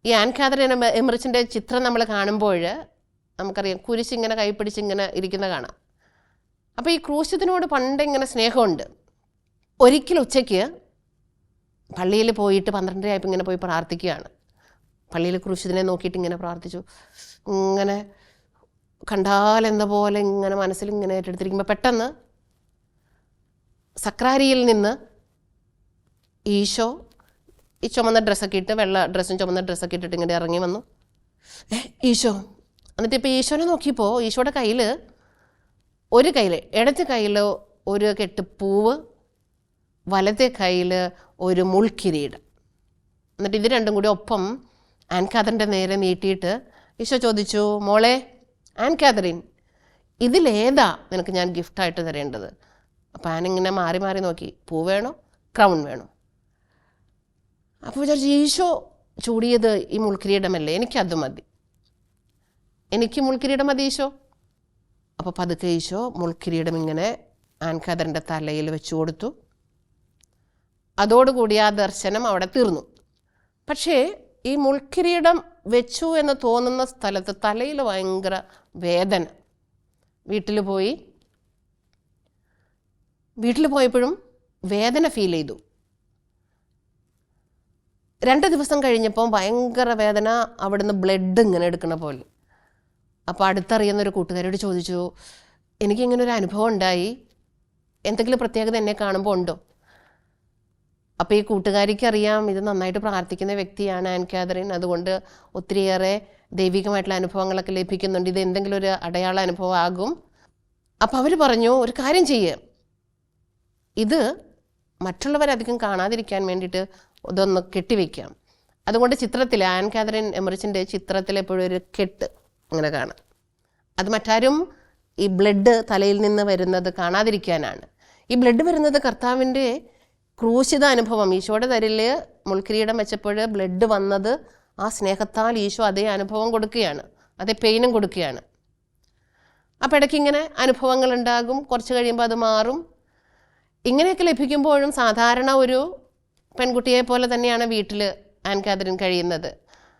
ഈ an Catherine എമറിച്ചിൻ്റെ ചിത്രം നമ്മൾ കാണുമ്പോൾ നമുക്കറിയാം കുരിശിങ്ങനെ കൈപ്പിടിച്ചിങ്ങനെ ഇരിക്കുന്ന കാണാം. അപ്പോൾ ഈ ക്രൂശിതനോട് പണ്ട് ഇങ്ങനെ സ്നേഹമുണ്ട്. ഒരിക്കലും ഉച്ചയ്ക്ക് പള്ളിയിൽ പോയിട്ട് 12:30 ഇങ്ങനെ പോയി പ്രാർത്ഥിക്കുകയാണ്. പള്ളിയിൽ ക്രൂശിതനെ നോക്കിയിട്ട് ഇങ്ങനെ പ്രാർത്ഥിച്ചു. ഇങ്ങനെ കണ്ടാലെന്ത പോലെ ഇങ്ങനെ മനസ്സിൽ ഇങ്ങനെ ഏറ്റെടുത്തിരിക്കുമ്പോൾ പെട്ടെന്ന് സക്രാരിയിൽ നിന്ന് ഈശോ ഈ ചുമന്ന ഡ്രസ്സൊക്കെ ഇട്ട്, വെള്ള ഡ്രസ്സും ചുമന്ന ഡ്രസ്സൊക്കെ ഇട്ടിട്ട് ഇങ്ങനെ ഇറങ്ങി വന്നു. ഈശോ എന്നിട്ട് ഇപ്പോൾ ഈശോനെ നോക്കിയപ്പോൾ ഈശോയുടെ കയ്യിൽ ഒരു കയ്യിൽ, ഇടത്തെ കയ്യിൽ ഒരു കെട്ട് പൂവ്, വലത്തെ കയ്യിൽ ഒരു മുൾക്കിരീടം. എന്നിട്ട് ഇത് രണ്ടും കൂടി ഒപ്പം ആൻ കാതറിൻ്റെ നേരെ നീട്ടിയിട്ട് ഈശോ ചോദിച്ചു, മോളെ ആൻ കാതറിൻ, ഇതിലേതാ നിനക്ക് ഞാൻ ഗിഫ്റ്റായിട്ട് തരേണ്ടത്? അപ്പോൾ ആനിങ്ങനെ മാറി മാറി നോക്കി, പൂ വേണോ ക്രൗൺ വേണോ? അപ്പോൾ വിചാരിച്ചു ഈശോ ചൂടിയത് ഈ മുൾക്കിരീടമല്ലേ, എനിക്കത് മതി, എനിക്ക് മുൾക്കിരീടം മതി ഈശോ. അപ്പോൾ പതുക്കെ ഈശോ മുൾക്കിരീടം ഇങ്ങനെ ആൻ കാതറിൻ്റെ തലയിൽ വെച്ചു കൊടുത്തു. അതോടുകൂടി ആ ദർശനം അവിടെ തീർന്നു. പക്ഷേ ഈ മുൾക്കിരീടം വെച്ചു എന്ന് തോന്നുന്ന സ്ഥലത്ത് തലയിൽ ഭയങ്കര വേദന. വീട്ടിൽ പോയപ്പോഴും വേദന ഫീൽ ചെയ്തു. 2 ദിവസം കഴിഞ്ഞപ്പോൾ ഭയങ്കര വേദന, അവിടുന്ന് ബ്ലഡ് ഇങ്ങനെ എടുക്കണ പോലെ. അപ്പോൾ അടുത്തറിയുന്നൊരു കൂട്ടുകാരോട് ചോദിച്ചു, എനിക്കിങ്ങനെ ഒരു അനുഭവം ഉണ്ടായി, എന്തെങ്കിലും പ്രത്യേകത എന്നെ കാണുമ്പോൾ ഉണ്ടോ? അപ്പോൾ ഈ കൂട്ടുകാരിക്ക് അറിയാം ഇത് നന്നായിട്ട് പ്രാർത്ഥിക്കുന്ന വ്യക്തിയാണ് ആൻ കാതറിൻ, അതുകൊണ്ട് ഒത്തിരിയേറെ ദൈവികമായിട്ടുള്ള അനുഭവങ്ങളൊക്കെ ലഭിക്കുന്നുണ്ട്, ഇത് എന്തെങ്കിലും ഒരു അടയാള അനുഭവം ആകും. അപ്പോൾ അവർ പറഞ്ഞു, ഒരു കാര്യം ചെയ്യുക, ഇത് മറ്റുള്ളവരധികം കാണാതിരിക്കാൻ വേണ്ടിയിട്ട് ഇതൊന്ന് കെട്ടിവെക്കാം. അതുകൊണ്ട് ചിത്രത്തിൽ ആൻ കാതറിൻ എമറിച്ചിൻ്റെ ചിത്രത്തിൽ എപ്പോഴും ഒരു കെട്ട് ഇങ്ങനെ കാണാം. അത് മറ്റാരും ഈ ബ്ലഡ് തലയിൽ നിന്ന് വരുന്നത് കാണാതിരിക്കാനാണ്. ഈ ബ്ലഡ് വരുന്നത് കർത്താവിൻ്റെ ക്രൂശിത അനുഭവം, ഈശോയുടെ തരിൽ മുൾക്കിരീടം വെച്ചപ്പോൾ ബ്ലഡ് വന്നത് ആ സ്നേഹത്താൽ ഈശോ അതേ അനുഭവം കൊടുക്കുകയാണ്, അതേ പെയിനും കൊടുക്കുകയാണ്. അപ്പോൾ ഇടയ്ക്ക് ഇങ്ങനെ അനുഭവങ്ങൾ ഉണ്ടാകും, കുറച്ച് കഴിയുമ്പോൾ അത് മാറും. ഇങ്ങനെയൊക്കെ ലഭിക്കുമ്പോഴും സാധാരണ ഒരു പെൺകുട്ടിയെ പോലെ തന്നെയാണ് വീട്ടിൽ ആൻ കാതറിൻ കഴിയുന്നത്.